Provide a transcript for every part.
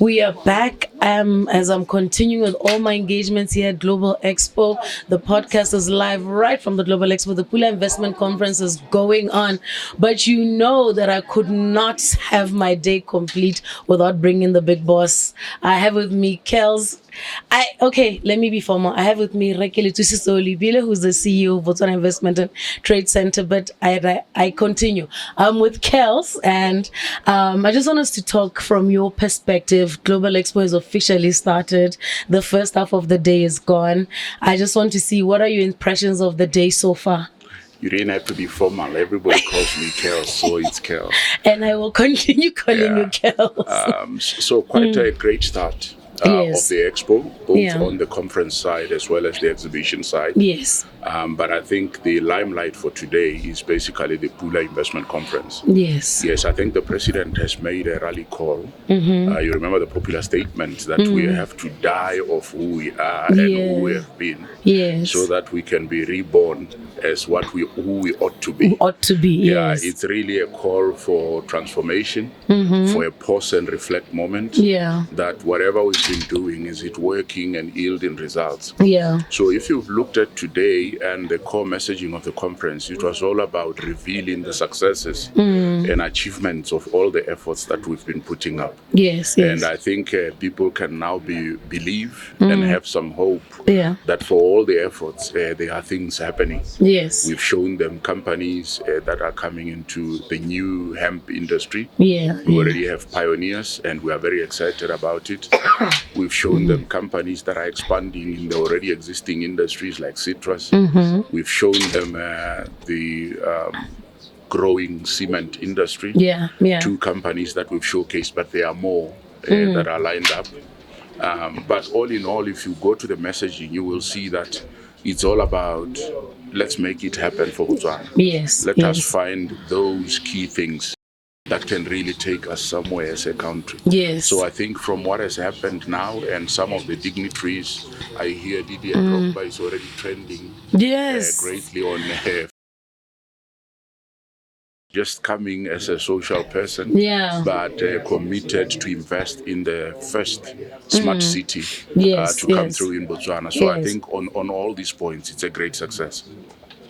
We are back as I'm continuing with all my engagements here at Global Expo. The podcast is live right from the Global Expo. The Pula Investment Conference is going on. But you know that I could not have my day complete without bringing the big boss. I have with me let me be formal. I have with me Re Keletsositse Olebile, who's the CEO of Botswana Investment and Trade Center. But I continue. I'm with Kels, and I just want us to talk from your perspective. Global Expo has officially started. The first half of the day is gone. I just want to see, what are your impressions of the day so far? You didn't have to be formal. Everybody calls me Kels, so it's Kels. And I will continue calling you Kels. So quite a great start. Yes. Of the expo, both on the conference side as well as the exhibition side. Yes. But I think the limelight for today is basically the Pula Investment Conference. Yes. Yes, I think the president has made a rally call. You remember the popular statement that we have to die of who we are and who we have been, so that we can be reborn as who we ought to be. Yes. It's really a call for transformation, for a pause and reflect moment. That whatever we've been doing, is it working and yielding results? So if you've looked at today and the core messaging of the conference, it was all about revealing the successes and achievements of all the efforts that we've been putting up. And I think people can now believe and have some hope that for all the efforts, there are things happening. We've shown them companies that are coming into the new hemp industry. We already have pioneers, and we are very excited about it. We've shown them companies that are expanding in the already existing industries like citrus. We've shown them the growing cement industry. Two companies that we've showcased, but there are more that are lined up. But all in all, if you go to the messaging, you will see that it's all about, let's make it happen for Botswana. Let us find those key things that can really take us somewhere as a country. So I think from what has happened now and some of the dignitaries, I hear Didier Drogba is already trending greatly on just coming as a social person, but committed to invest in the first smart city to come through in Botswana. So I think on all these points, it's a great success.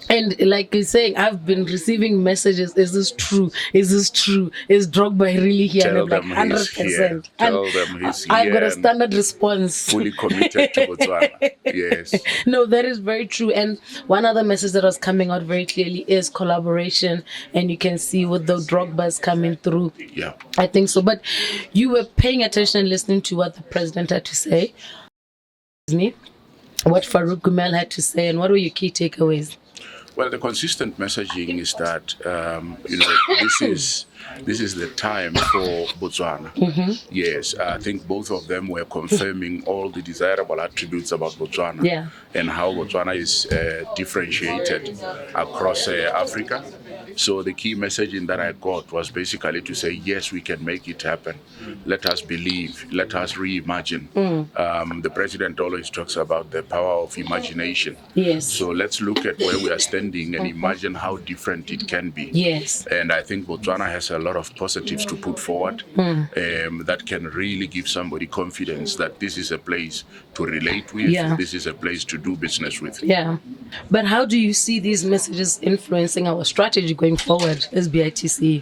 And like you're saying, I've been receiving messages. Is this true? Is this true? Is Drogba really here? Tell and I'm like, 100%. Tell them he's here. I've got a standard response. Fully committed to Botswana. Yes. No, that is very true. And one other message that was coming out very clearly is collaboration. And you can see with the Drogbas coming through. I think so. But you were paying attention and listening to what the president had to say. What Farouk Gumel had to say, and what were your key takeaways? Well, the consistent messaging is that this is the time for Botswana. Yes, I think both of them were confirming all the desirable attributes about Botswana and how Botswana is differentiated across Africa. So the key messaging that I got was basically to say, yes, we can make it happen. Let us believe. Let us reimagine. The president always talks about the power of imagination. So let's look at where we are standing and imagine how different it can be. And I think Botswana has a lot of positives to put forward that can really give somebody confidence that this is a place to relate with. This is a place to do business with. But how do you see these messages influencing our strategy going forward as BITC?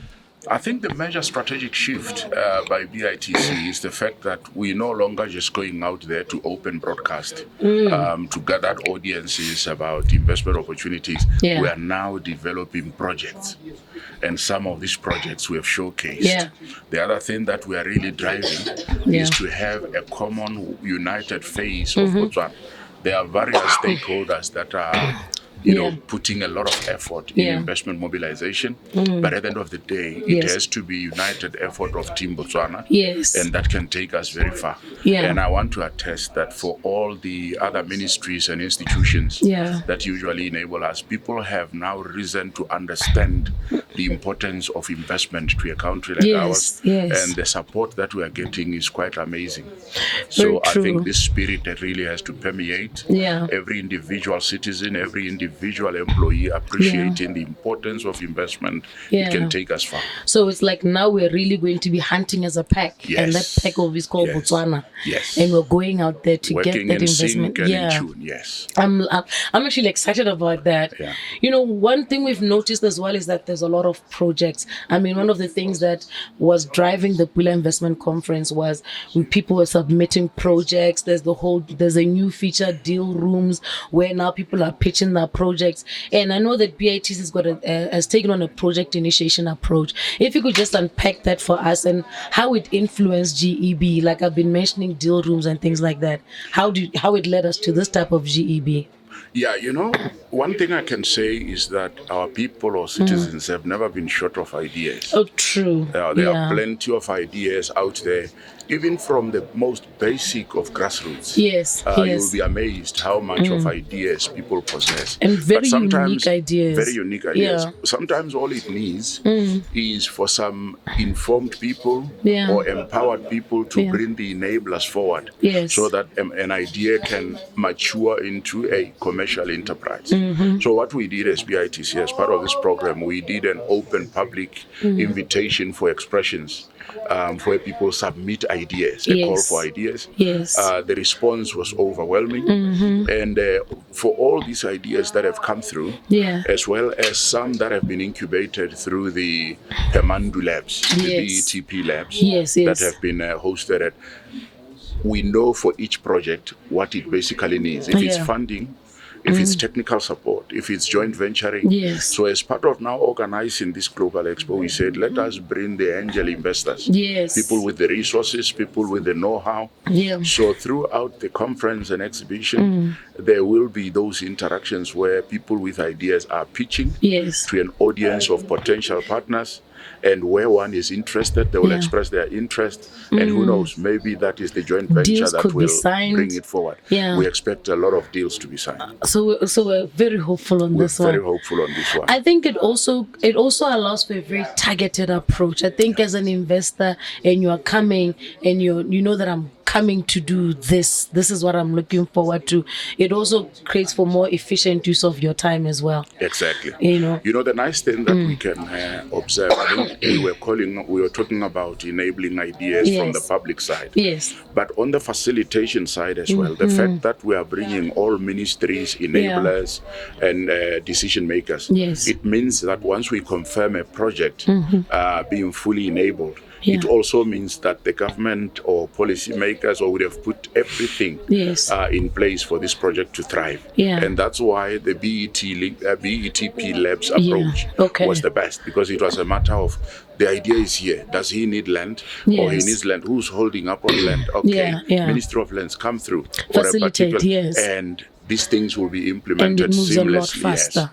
I think the major strategic shift by BITC is the fact that we're no longer just going out there to open broadcast to gather audiences about investment opportunities. We are now developing projects. And some of these projects we have showcased. The other thing that we are really driving is to have a common, united face of Botswana. There are various stakeholders that are putting a lot of effort in investment mobilization. But at the end of the day, it has to be united effort of Team Botswana. And that can take us very far. And I want to attest that for all the other ministries and institutions that usually enable us, people have now risen to understand the importance of investment to a country like ours. And the support that we are getting is quite amazing. So I think this spirit that really has to permeate every individual citizen, every individual individual employee appreciating the importance of investment, it can take us far. So it's like now we're really going to be hunting as a pack, and that pack will be called Botswana. Yes. And we're going out there to working get that in investment. Sync and in tune. Yes. I'm actually excited about that. Yeah. You know, one thing we've noticed as well is that there's a lot of projects. I mean, one of the things that was driving the Pula Investment Conference was when people were submitting projects. There's a new feature, deal rooms, where now people are pitching their projects. And I know that BITC has taken on a project initiation approach. If you could just unpack that for us and how it influenced GEB, like I've been mentioning deal rooms and things like that, how it led us to this type of GEB. Yeah, you know, one thing I can say is that our people or citizens have never been short of ideas. Oh, true. There are plenty of ideas out there, even from the most basic of grassroots. Yes, You'll be amazed how much of ideas people possess. And very unique ideas. Very unique ideas. Yeah. Sometimes all it needs is for some informed people or empowered people to bring the enablers forward so that an idea can mature into a commercial enterprise. So what we did as BITC, as part of this program, we did an open public invitation for expressions where people submit ideas, a call for ideas. Yes. The response was overwhelming. And for all these ideas that have come through, as well as some that have been incubated through the Pemandu Labs, the BETP Labs that have been hosted at, we know for each project what it basically needs. If it's funding, if it's technical support, if it's joint venturing. So as part of now organizing this Global Expo, we said, let us bring the angel investors, people with the resources, people with the know-how. So throughout the conference and exhibition, there will be those interactions where people with ideas are pitching to an audience of potential partners. And where one is interested, they will express their interest. And who knows, maybe that is the joint venture deals that will bring it forward. We expect a lot of deals to be signed. So we're very hopeful on this one. We're very hopeful on this one. I think it also allows for a very targeted approach. I think as an investor, and you are coming and you know that I'm coming to do this is what I'm looking forward to, it also creates for more efficient use of your time as well. Exactly. You know the nice thing that we can observe, I think we were talking about enabling ideas from the public side, but on the facilitation side as well, the fact that we are bringing all ministries, enablers and decision makers, it means that once we confirm a project being fully enabled, it also means that the government or policymakers would have put everything in place for this project to thrive. And that's why the BETP Labs approach was the best, because it was a matter of the idea is here. Does he need land? Or he needs land? Who's holding up on land? Ministry of Lands, come through. Facilitate, and these things will be implemented and it moves seamlessly. a lot faster.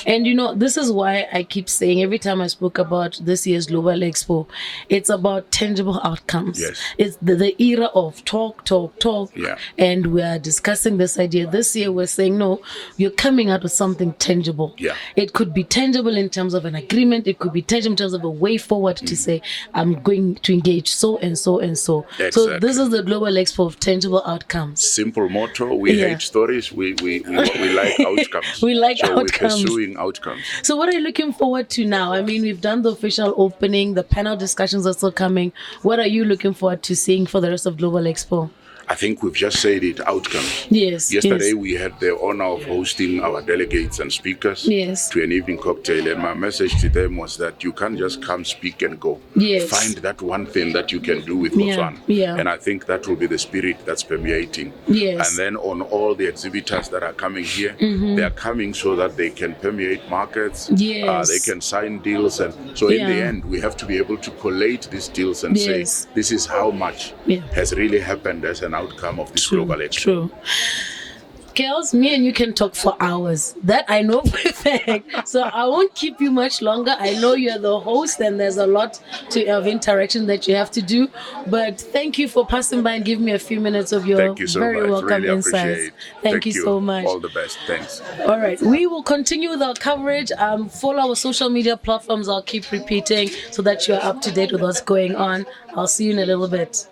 And this is why I keep saying every time I spoke about this year's Global Expo, it's about tangible outcomes. It's the era of talk, and we are discussing this idea. This year we're saying, no, you're coming out with something tangible. It could be tangible in terms of an agreement. It could be tangible in terms of a way forward to say, I'm going to engage so and so and so. So this is the Global Expo of tangible outcomes. Simple motto, we hate stories. We like outcomes. We like so outcomes. We're pursuing outcomes. So what are you looking forward to now? I mean, we've done the official opening. The panel discussions are still coming. What are you looking forward to seeing for the rest of Global Expo? I think we've just said it, outcomes. Yesterday we had the honor of hosting our delegates and speakers to an evening cocktail, and my message to them was that you can't just come, speak and go. Find that one thing that you can do with Botswana. And I think that will be the spirit that's permeating. And then on all the exhibitors that are coming here, they are coming so that they can permeate markets, they can sign deals, and so in the end we have to be able to collate these deals and say this is how much has really happened as an outcome of this Global Expo. Kels, me and you can talk for hours. That I know for a fact. So I won't keep you much longer. I know you're the host and there's a lot of interaction that you have to do. But thank you for passing by and giving me a few minutes of your very welcome really insights. Thank you so much. All the best. Thanks. All right. We will continue with our coverage. Follow our social media platforms. I'll keep repeating so that you're up to date with what's going on. I'll see you in a little bit.